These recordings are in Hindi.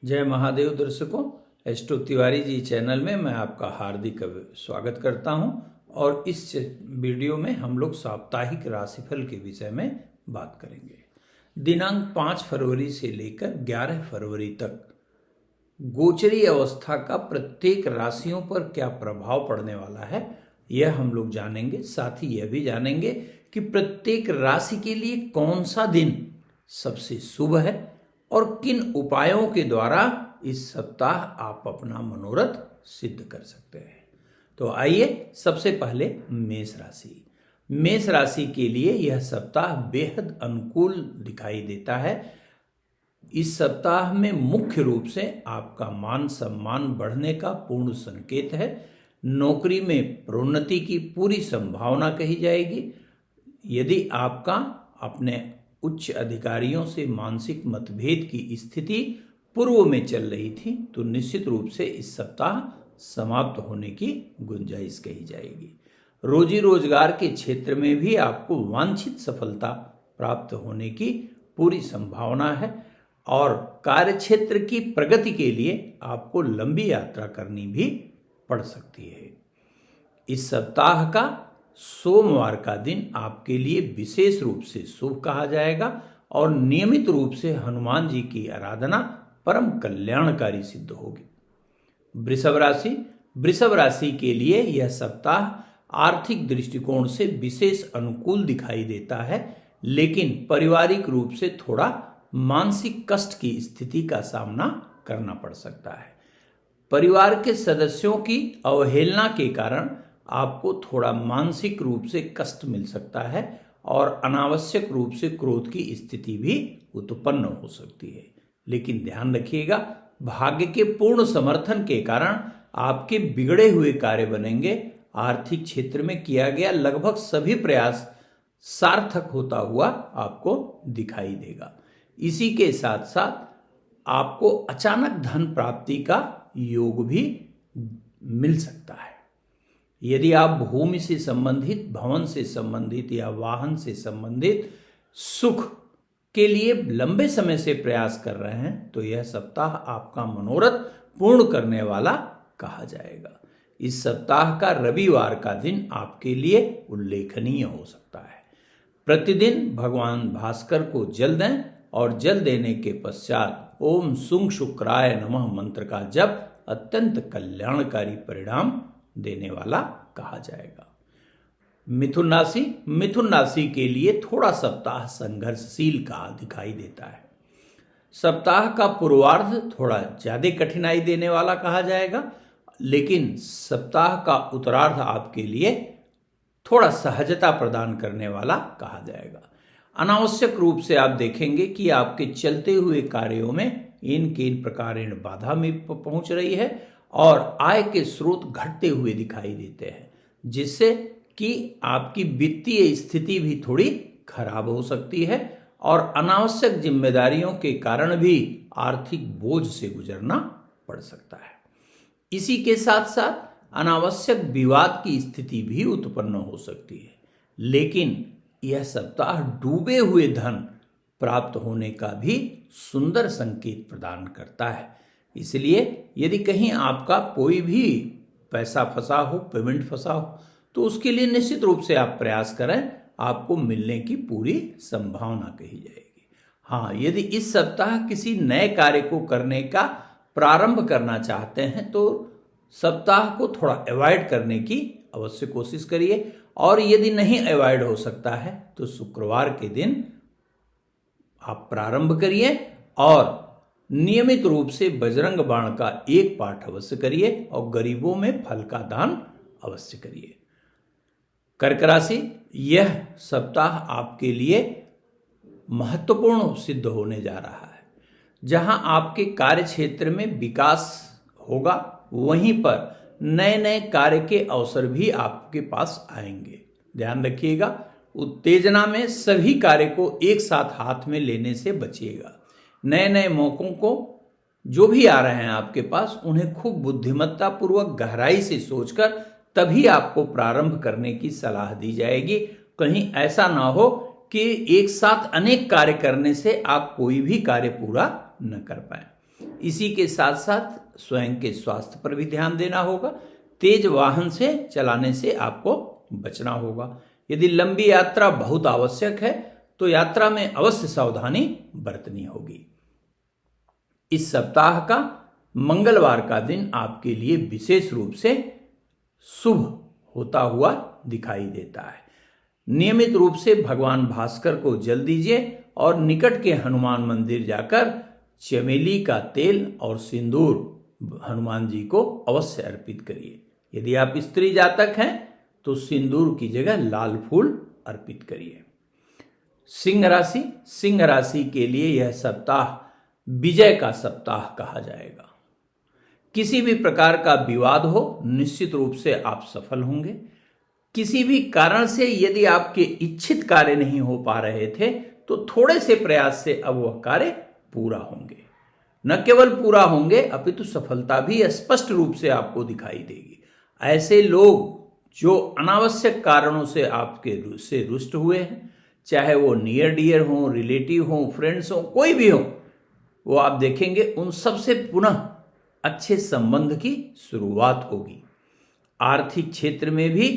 जय महादेव दर्शकों, एस्ट्रो तिवारी जी चैनल में मैं आपका हार्दिक स्वागत करता हूं। और इस वीडियो में हम लोग साप्ताहिक राशिफल के विषय में बात करेंगे। दिनांक 5 फरवरी से लेकर 11 फरवरी तक गोचरी अवस्था का प्रत्येक राशियों पर क्या प्रभाव पड़ने वाला है, यह हम लोग जानेंगे। साथ ही यह भी जानेंगे कि प्रत्येक राशि के लिए कौन सा दिन सबसे शुभ है और किन उपायों के द्वारा इस सप्ताह आप अपना मनोरथ सिद्ध कर सकते हैं। तो आइए, सबसे पहले मेष राशि। मेष राशि के लिए यह सप्ताह बेहद अनुकूल दिखाई देता है। इस सप्ताह में मुख्य रूप से आपका मान सम्मान बढ़ने का पूर्ण संकेत है। नौकरी में प्रोन्नति की पूरी संभावना कही जाएगी। यदि आपका अपने उच्च अधिकारियों से मानसिक मतभेद की स्थिति पूर्व में चल रही थी, तो निश्चित रूप से इस सप्ताह समाप्त होने की गुंजाइश कही जाएगी। रोजी रोजगार के क्षेत्र में भी आपको वांछित सफलता प्राप्त होने की पूरी संभावना है और कार्य क्षेत्र की प्रगति के लिए आपको लंबी यात्रा करनी भी पड़ सकती है। इस सप्ताह का सोमवार का दिन आपके लिए विशेष रूप से शुभ कहा जाएगा और नियमित रूप से हनुमान जी की आराधना परम कल्याणकारी सिद्ध होगी। वृषभ राशि के लिए यह सप्ताह आर्थिक दृष्टिकोण से विशेष अनुकूल दिखाई देता है, लेकिन पारिवारिक रूप से थोड़ा मानसिक कष्ट की स्थिति का सामना करना पड़ सकता है। परिवार के सदस्यों की अवहेलना के कारण आपको थोड़ा मानसिक रूप से कष्ट मिल सकता है और अनावश्यक रूप से क्रोध की स्थिति भी उत्पन्न हो सकती है। लेकिन ध्यान रखिएगा, भाग्य के पूर्ण समर्थन के कारण आपके बिगड़े हुए कार्य बनेंगे। आर्थिक क्षेत्र में किया गया लगभग सभी प्रयास सार्थक होता हुआ आपको दिखाई देगा। इसी के साथ साथ आपको अचानक धन प्राप्ति का योग भी मिल सकता है। यदि आप भूमि से संबंधित, भवन से संबंधित या वाहन से संबंधित सुख के लिए लंबे समय से प्रयास कर रहे हैं, तो यह सप्ताह आपका मनोरथ पूर्ण करने वाला कहा जाएगा। इस सप्ताह का रविवार का दिन आपके लिए उल्लेखनीय हो सकता है। प्रतिदिन भगवान भास्कर को जल दें और जल देने के पश्चात ओम शुंग शुक्राय नमः मंत्र का जप अत्यंत कल्याणकारी परिणाम देने वाला कहा जाएगा। मिथुन राशि के लिए थोड़ा सप्ताह संघर्षशील का दिखाई देता है। सप्ताह का पूर्वार्ध थोड़ा ज्यादा कठिनाई देने वाला कहा जाएगा, लेकिन सप्ताह का उत्तरार्ध आपके लिए थोड़ा सहजता प्रदान करने वाला कहा जाएगा। अनावश्यक रूप से आप देखेंगे कि आपके चलते हुए कार्यों में इन प्रकार बाधा में पहुंच रही है और आय के स्रोत घटते हुए दिखाई देते हैं, जिससे कि आपकी वित्तीय स्थिति भी थोड़ी खराब हो सकती है और अनावश्यक जिम्मेदारियों के कारण भी आर्थिक बोझ से गुजरना पड़ सकता है। इसी के साथ साथ अनावश्यक विवाद की स्थिति भी उत्पन्न हो सकती है, लेकिन यह सप्ताह डूबे हुए धन प्राप्त होने का भी सुंदर संकेत प्रदान करता है। इसलिए यदि कहीं आपका कोई भी पैसा फंसा हो, पेमेंट फंसा हो, तो उसके लिए निश्चित रूप से आप प्रयास करें, आपको मिलने की पूरी संभावना कही जाएगी। हाँ, यदि इस सप्ताह किसी नए कार्य को करने का प्रारंभ करना चाहते हैं, तो सप्ताह को थोड़ा अवॉइड करने की अवश्य कोशिश करिए और यदि नहीं अवॉइड हो सकता है तो शुक्रवार के दिन आप प्रारंभ करिए और नियमित रूप से बजरंग बाण का एक पाठ अवश्य करिए और गरीबों में फल का दान अवश्य करिए। कर्क राशि, यह सप्ताह आपके लिए महत्वपूर्ण सिद्ध होने जा रहा है। जहां आपके कार्य क्षेत्र में विकास होगा, वहीं पर नए नए कार्य के अवसर भी आपके पास आएंगे। ध्यान रखिएगा, उत्तेजना में सभी कार्य को एक साथ हाथ में लेने से बचिएगा। नए नए मौकों को जो भी आ रहे हैं आपके पास, उन्हें खूब बुद्धिमत्ता पूर्वक गहराई से सोचकर तभी आपको प्रारंभ करने की सलाह दी जाएगी। कहीं ऐसा ना हो कि एक साथ अनेक कार्य करने से आप कोई भी कार्य पूरा न कर पाए। इसी के साथ साथ स्वयं के स्वास्थ्य पर भी ध्यान देना होगा। तेज वाहन से चलाने से आपको बचना होगा। यदि लंबी यात्रा बहुत आवश्यक है तो यात्रा में अवश्य सावधानी बरतनी होगी। इस सप्ताह का मंगलवार का दिन आपके लिए विशेष रूप से शुभ होता हुआ दिखाई देता है। नियमित रूप से भगवान भास्कर को जल दीजिए और निकट के हनुमान मंदिर जाकर चमेली का तेल और सिंदूर हनुमान जी को अवश्य अर्पित करिए। यदि आप स्त्री जातक हैं तो सिंदूर की जगह लाल फूल अर्पित करिए। सिंह राशि के लिए यह सप्ताह विजय का सप्ताह कहा जाएगा। किसी भी प्रकार का विवाद हो, निश्चित रूप से आप सफल होंगे। किसी भी कारण से यदि आपके इच्छित कार्य नहीं हो पा रहे थे तो थोड़े से प्रयास से अब वह कार्य पूरा होंगे। न केवल पूरा होंगे अपितु सफलता भी स्पष्ट रूप से आपको दिखाई देगी। ऐसे लोग जो अनावश्यक कारणों से आपके से रुष्ट हुए हैं, चाहे वो नियर डियर हों, रिलेटिव हों, फ्रेंड्स हों, कोई भी हो, वो आप देखेंगे उन सब से पुनः अच्छे संबंध की शुरुआत होगी। आर्थिक क्षेत्र में भी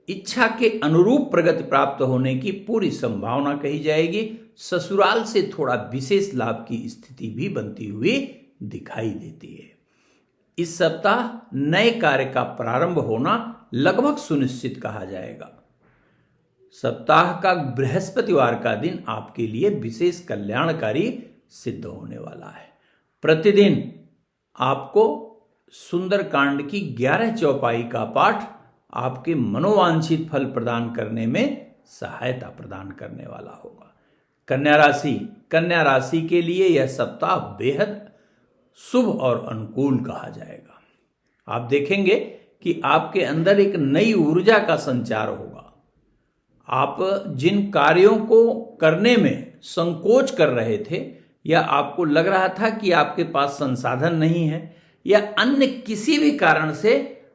इच्छा के अनुरूप प्रगति प्राप्त होने की पूरी संभावना कही जाएगी। ससुराल से थोड़ा विशेष लाभ की स्थिति भी बनती हुई दिखाई देती है। इस सप्ताह नए कार्य का प्रारंभ होना लगभग सुनिश्चित कहा जाएगा। सप्ताह का बृहस्पतिवार का दिन आपके लिए विशेष कल्याणकारी सिद्ध होने वाला है। प्रतिदिन आपको सुंदरकांड की 11 चौपाई का पाठ आपके मनोवांछित फल प्रदान करने में सहायता प्रदान करने वाला होगा। कन्या राशि के लिए यह सप्ताह बेहद शुभ और अनुकूल कहा जाएगा। आप देखेंगे कि आपके अंदर एक नई ऊर्जा का संचार होगा। आप जिन कार्यों को करने में संकोच कर रहे थे या आपको लग रहा था कि आपके पास संसाधन नहीं है या अन्य किसी भी कारण से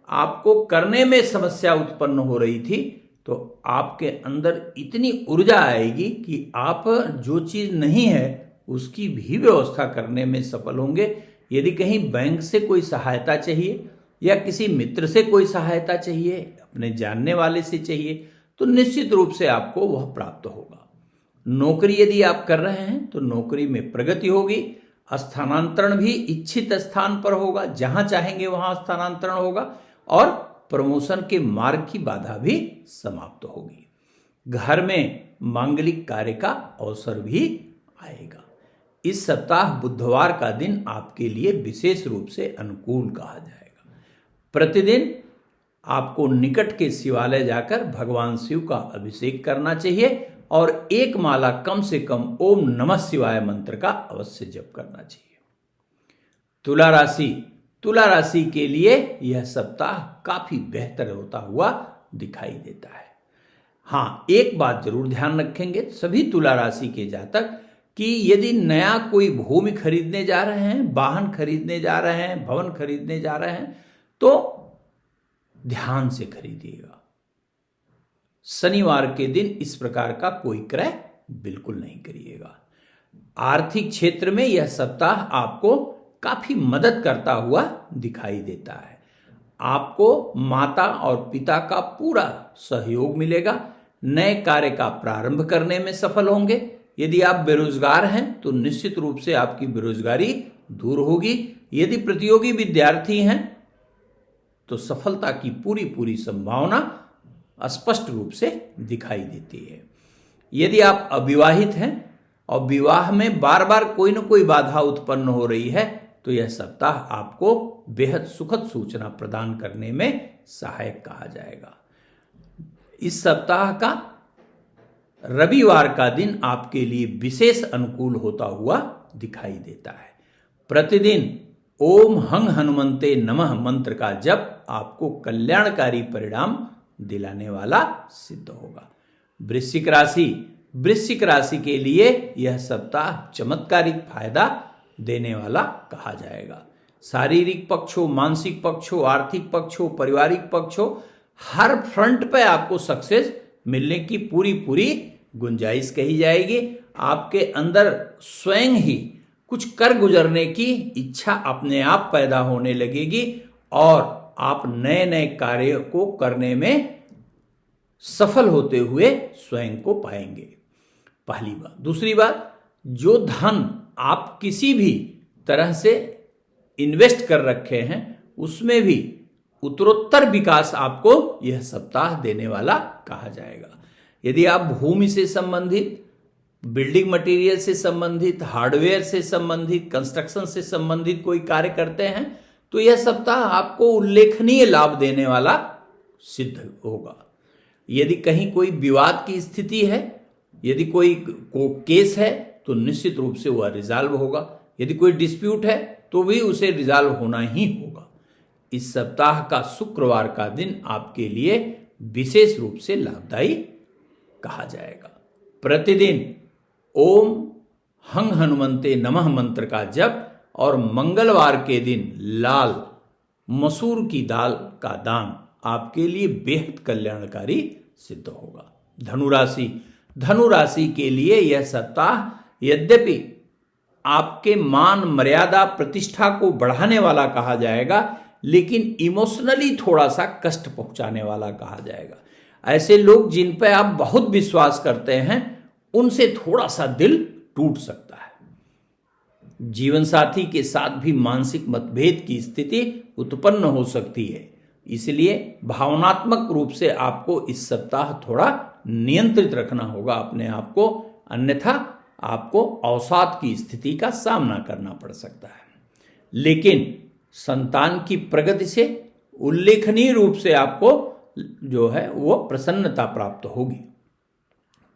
आपको करने में समस्या उत्पन्न हो रही थी, तो आपके अंदर इतनी ऊर्जा आएगी कि आप जो चीज़ नहीं है उसकी भी व्यवस्था करने में सफल होंगे। यदि कहीं बैंक से कोई सहायता चाहिए या किसी मित्र से कोई सहायता चाहिए, अपने जानने वाले से चाहिए, तो निश्चित रूप से आपको वह प्राप्त होगा। नौकरी यदि आप कर रहे हैं तो नौकरी में प्रगति होगी। स्थानांतरण भी इच्छित स्थान पर होगा, जहां चाहेंगे वहां स्थानांतरण होगा और प्रमोशन के मार्ग की बाधा भी समाप्त होगी। घर में मांगलिक कार्य का अवसर भी आएगा। इस सप्ताह बुधवार का दिन आपके लिए विशेष रूप से अनुकूल कहा जाएगा। प्रतिदिन आपको निकट के शिवालय जाकर भगवान शिव का अभिषेक करना चाहिए और एक माला कम से कम ओम नमः शिवाय मंत्र का अवश्य जप करना चाहिए। तुला राशि के लिए यह सप्ताह काफी बेहतर होता हुआ दिखाई देता है। हाँ, एक बात जरूर ध्यान रखेंगे सभी तुला राशि के जातक कि यदि नया कोई भूमि खरीदने जा रहे हैं, वाहन खरीदने जा रहे हैं, भवन खरीदने जा रहे हैं, तो ध्यान से खरीदिएगा। शनिवार के दिन इस प्रकार का कोई क्रय बिल्कुल नहीं करिएगा। आर्थिक क्षेत्र में यह सप्ताह आपको काफी मदद करता हुआ दिखाई देता है। आपको माता और पिता का पूरा सहयोग मिलेगा। नए कार्य का प्रारंभ करने में सफल होंगे। यदि आप बेरोजगार हैं तो निश्चित रूप से आपकी बेरोजगारी दूर होगी। यदि प्रतियोगी विद्यार्थी हैं तो सफलता की पूरी संभावना स्पष्ट रूप से दिखाई देती है। यदि आप अविवाहित हैं और विवाह में बार बार कोई न कोई बाधा उत्पन्न हो रही है तो यह सप्ताह आपको बेहद सुखद सूचना प्रदान करने में सहायक कहा जाएगा। इस सप्ताह का रविवार का दिन आपके लिए विशेष अनुकूल होता हुआ दिखाई देता है। प्रतिदिन ओम हंग हनुमंते नमः मंत्र का जप आपको कल्याणकारी परिणाम दिलाने वाला सिद्ध होगा। वृश्चिक राशि के लिए यह सप्ताह चमत्कारिक फायदा देने वाला कहा जाएगा। शारीरिक पक्ष हो, मानसिक पक्ष हो, आर्थिक पक्ष हो, पारिवारिक पक्ष हो, हर फ्रंट पे आपको सक्सेस मिलने की पूरी गुंजाइश कही जाएगी। आपके अंदर स्वयं ही कुछ कर गुजरने की इच्छा अपने आप पैदा होने लगेगी और आप नए नए कार्य को करने में सफल होते हुए स्वयं को पाएंगे। पहली बात। दूसरी बात, जो धन आप किसी भी तरह से इन्वेस्ट कर रखे हैं उसमें भी उत्तरोत्तर विकास आपको यह सप्ताह देने वाला कहा जाएगा। यदि आप भूमि से संबंधित, बिल्डिंग मटेरियल से संबंधित, हार्डवेयर से संबंधित, कंस्ट्रक्शन से संबंधित कोई कार्य करते हैं तो यह सप्ताह आपको उल्लेखनीय लाभ देने वाला सिद्ध होगा। यदि कहीं कोई विवाद की स्थिति है, यदि कोई केस है तो निश्चित रूप से वह रिजॉल्व होगा। यदि कोई डिस्प्यूट है तो भी उसे रिजॉल्व होना ही होगा। इस सप्ताह का शुक्रवार का दिन आपके लिए विशेष रूप से लाभदायी कहा जाएगा। प्रतिदिन ओम हंग हनुमंते नमः मंत्र का जप और मंगलवार के दिन लाल मसूर की दाल का दान आपके लिए बेहद कल्याणकारी सिद्ध होगा। धनुराशि। धनुराशि के लिए यह सप्ताह यद्यपि आपके मान मर्यादा प्रतिष्ठा को बढ़ाने वाला कहा जाएगा, लेकिन इमोशनली थोड़ा सा कष्ट पहुंचाने वाला कहा जाएगा। ऐसे लोग जिन पर आप बहुत विश्वास करते हैं उनसे थोड़ा सा दिल टूट सकता है। जीवन साथी के साथ भी मानसिक मतभेद की स्थिति उत्पन्न हो सकती है, इसलिए भावनात्मक रूप से आपको इस सप्ताह थोड़ा नियंत्रित रखना होगा अपने आप को, अन्यथा आपको अवसाद की स्थिति का सामना करना पड़ सकता है। लेकिन संतान की प्रगति से उल्लेखनीय रूप से आपको जो है वो प्रसन्नता प्राप्त होगी।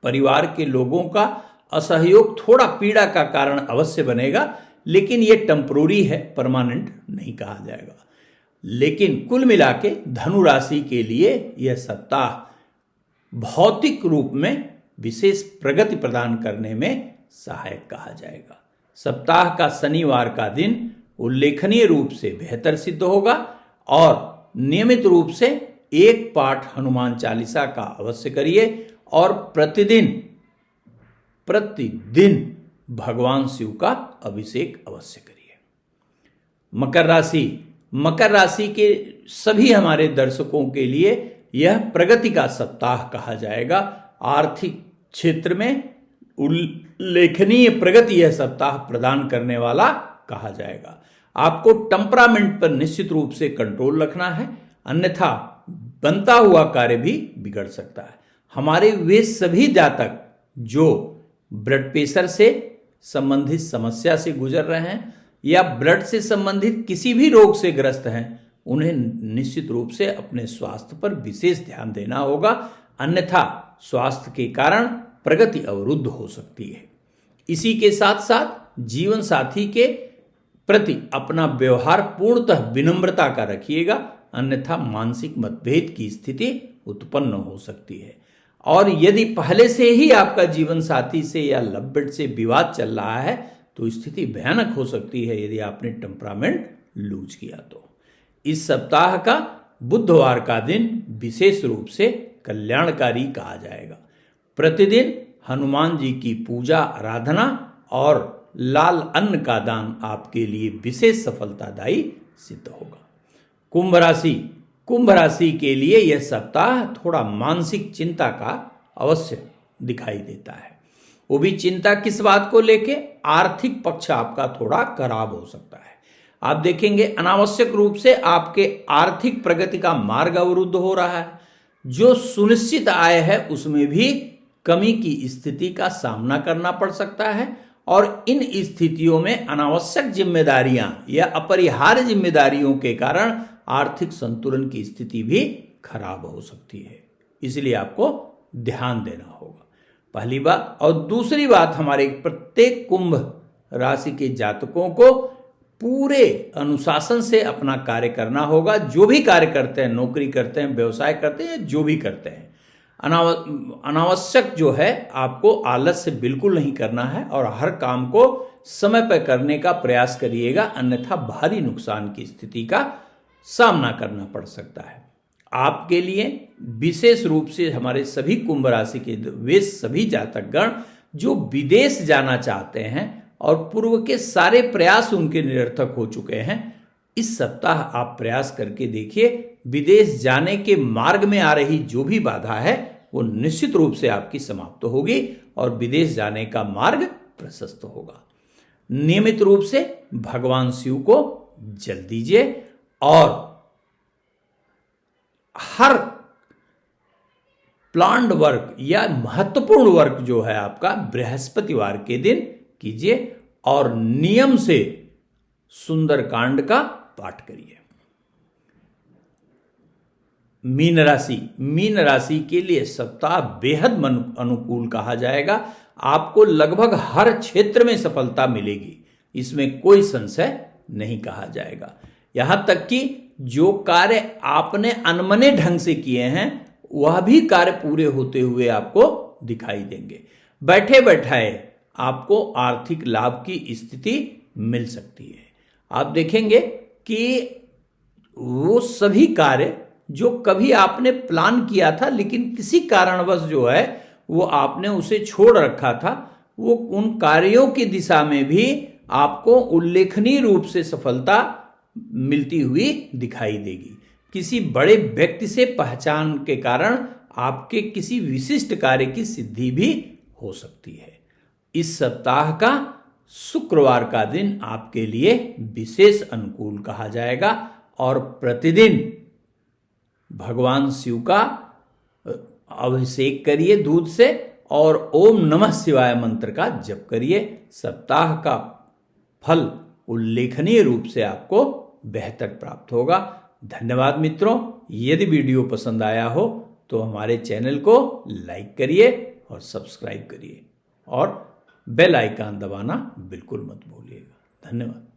परिवार के लोगों का असहयोग थोड़ा पीड़ा का कारण अवश्य बनेगा, लेकिन ये टेम्परोरी है, परमानेंट नहीं कहा जाएगा। लेकिन कुल मिला के धनु राशि के लिए यह सप्ताह भौतिक रूप में विशेष प्रगति प्रदान करने में सहायक कहा जाएगा। सप्ताह का शनिवार का दिन उल्लेखनीय रूप से बेहतर सिद्ध होगा और नियमित रूप से एक पाठ हनुमान चालीसा का अवश्य करिए और प्रतिदिन भगवान शिव का अभिषेक अवश्य करिए। मकर राशि। मकर राशि के सभी हमारे दर्शकों के लिए यह प्रगति का सप्ताह कहा जाएगा। आर्थिक क्षेत्र में उल्लेखनीय प्रगति यह सप्ताह प्रदान करने वाला कहा जाएगा। आपको टेम्परामेंट पर निश्चित रूप से कंट्रोल रखना है, अन्यथा बनता हुआ कार्य भी बिगड़ सकता है। हमारे वे सभी जातक जो ब्लड प्रेशर से संबंधित समस्या से गुजर रहे हैं या ब्लड से संबंधित किसी भी रोग से ग्रस्त हैं, उन्हें निश्चित रूप से अपने स्वास्थ्य पर विशेष ध्यान देना होगा, अन्यथा स्वास्थ्य के कारण प्रगति अवरुद्ध हो सकती है। इसी के साथ साथ जीवन साथी के प्रति अपना व्यवहार पूर्णतः विनम्रता का रखिएगा, अन्यथा मानसिक मतभेद की स्थिति उत्पन्न हो सकती है। और यदि पहले से ही आपका जीवन साथी से या लव बर्ड से विवाद चल रहा है तो स्थिति भयानक हो सकती है यदि आपने टेम्परामेंट लूज किया तो। इस सप्ताह का बुधवार का दिन विशेष रूप से कल्याणकारी कहा जाएगा। प्रतिदिन हनुमान जी की पूजा आराधना और लाल अन्न का दान आपके लिए विशेष सफलतादायी सिद्ध होगा। कुंभ राशि। कुंभ राशि के लिए यह सप्ताह थोड़ा मानसिक चिंता का अवश्य दिखाई देता है। वो भी चिंता किस बात को लेके? आर्थिक पक्ष आपका थोड़ा खराब हो सकता है। आप देखेंगे अनावश्यक रूप से आपके आर्थिक प्रगति का मार्ग अवरुद्ध हो रहा है। जो सुनिश्चित आय है उसमें भी कमी की स्थिति का सामना करना पड़ सकता है और इन स्थितियों में अनावश्यक जिम्मेदारियां या अपरिहार्य जिम्मेदारियों के कारण आर्थिक संतुलन की स्थिति भी खराब हो सकती है, इसलिए आपको ध्यान देना होगा, पहली बात। और दूसरी बात, हमारे प्रत्येक कुंभ राशि के जातकों को पूरे अनुशासन से अपना कार्य करना होगा। जो भी कार्य करते हैं, नौकरी करते हैं, व्यवसाय करते हैं, जो भी करते हैं, अनावश्यक जो है आपको आलस से बिल्कुल नहीं करना है और हर काम को समय पर करने का प्रयास करिएगा, अन्यथा भारी नुकसान की स्थिति का सामना करना पड़ सकता है। आपके लिए विशेष रूप से हमारे सभी कुंभ राशि के वे सभी जातकगण जो विदेश जाना चाहते हैं और पूर्व के सारे प्रयास उनके निरर्थक हो चुके हैं। इस सप्ताह आप प्रयास करके देखिए, विदेश जाने के मार्ग में आ रही जो भी बाधा है वो निश्चित रूप से आपकी समाप्त होगी और विदेश जाने का मार्ग प्रशस्त होगा। नियमित रूप से भगवान शिव को जल दीजिए और हर प्लान्ड वर्क या महत्वपूर्ण वर्क जो है आपका बृहस्पतिवार के दिन कीजिए और नियम से सुंदरकांड का पाठ करिए। मीन राशि के लिए सप्ताह बेहद अनुकूल कहा जाएगा। आपको लगभग हर क्षेत्र में सफलता मिलेगी, इसमें कोई संशय नहीं कहा जाएगा। यहां तक कि जो कार्य आपने अनमने ढंग से किए हैं वह भी कार्य पूरे होते हुए आपको दिखाई देंगे। बैठे बैठाए आपको आर्थिक लाभ की स्थिति मिल सकती है। आप देखेंगे कि वो सभी कार्य जो कभी आपने प्लान किया था लेकिन किसी कारणवश जो है वो आपने उसे छोड़ रखा था, वो उन कार्यों की दिशा में भी आपको उल्लेखनीय रूप से सफलता मिलती हुई दिखाई देगी। किसी बड़े व्यक्ति से पहचान के कारण आपके किसी विशिष्ट कार्य की सिद्धि भी हो सकती है। इस सप्ताह का शुक्रवार का दिन आपके लिए विशेष अनुकूल कहा जाएगा और प्रतिदिन भगवान शिव का अभिषेक करिए दूध से और ओम नमः शिवाय मंत्र का जप करिए। सप्ताह का फल उल्लेखनीय रूप से आपको बेहतर प्राप्त होगा। धन्यवाद मित्रों। यदि वीडियो पसंद आया हो तो हमारे चैनल को लाइक करिए और सब्सक्राइब करिए और बेल आइकन दबाना बिल्कुल मत भूलिएगा। धन्यवाद।